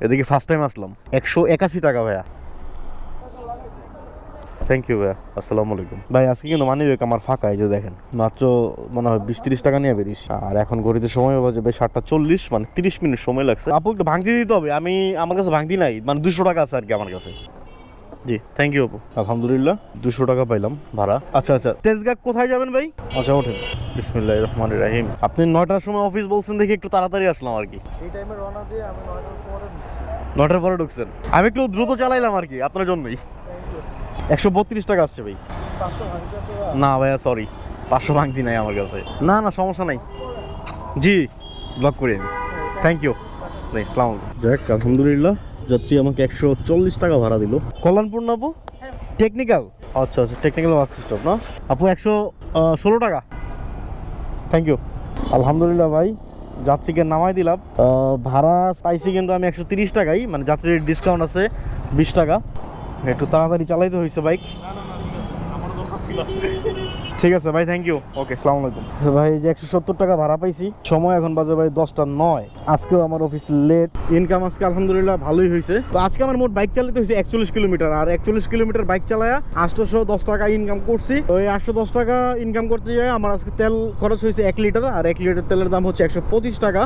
এদিকে first time আসলাম। 181 টাকা ভাইয়া। থ্যাংক ইউ ভাইয়া, আসসালামু আলাইকুম। ভাই আজকে কিন্তু মানি ব্যাগ আমার ফাঁকা, এই যে দেখেন, মাত্র মনে হয় 20-30 টাকা নিয়ে বেরিস। আর এখন ঘড়িতে সময় বাজে ভাই 7:40, মানে 30 মিনিট সময় লাগছে। আপু একটু ভাঙতি দিতে হবে, আমার কাছে ভাঙতি নাই, মানে 200 টাকা আছে আর কি আমার কাছে। জি থ্যাংক ইউ আপু, আলহামদুলিল্লাহ 200 টাকা পাইলাম ভাড়া। আচ্ছা আচ্ছা, তেজগাঁ কোথায় যাবেন ভাই? আচ্ছা ওঠেন। বিসমিল্লাহির রহমানির রহিম। আপনি 9টার সময় অফিস বলছেন দেখি একটু তাড়াতাড়ি আসলাম আর কি। সেই টাইমে রওনা দিয়ে আমি 9টার পরে ঢুকছি। 9টার পরে ঢুকছেন, আমি একটু দ্রুত চালাইলাম আর কি আপনার জন্যই। 132 টাকা আসছে ভাই। 500 ভাঙতে আছে বা? না ভাইয়া সরি, 500 ভাঙতি নাই আমার কাছে। না না সমস্যা নাই, জি ব্লক করে আমি। থ্যাংক ইউ, আসসালামু আলাইকুম। যাক আলহামদুলিল্লাহ, যাত্রী আমাকে 140 টাকা ভাড়া দিল। কল্যাণপুর না আপু? টেকনিক্যাল, আচ্ছা আচ্ছা, টেকনিক্যাল বাস স্টপ না আপু? 116 টাকা। Thank you. আলহামদুলিল্লাহ ভাই, যাত্রীকে নামাই দিলাম। ভাড়া পাইছি কিন্তু আমি 130 টাকাই, মানে যাত্রীর ডিসকাউন্ট আছে 20 টাকা। একটু তাড়াতাড়ি চালাইতে হয়েছে বাইক। ঠিক আছে ভাই, থ্যাংক ইউ। ওকে, আসসালামু আলাইকুম। ভাই যে 170 টাকা ভাড়া পাইছি, সময় এখন বাজে ভাই 10:09। আজকেও আমার অফিস লেট। ইনকাম আজকে আলহামদুলিল্লাহ ভালোই হয়েছে। তো আজকে আমার মোট বাইক চালাতে হয়েছে 41 কিলোমিটার, আর 41 কিলোমিটার বাইক চালায়া 810 টাকা ইনকাম করছি। তো এই 810 টাকা ইনকাম করতে যায় আমার আজকে তেল খরচ হয়েছে 1 লিটার, আর 1 লিটার তেলের দাম হচ্ছে 125 টাকা।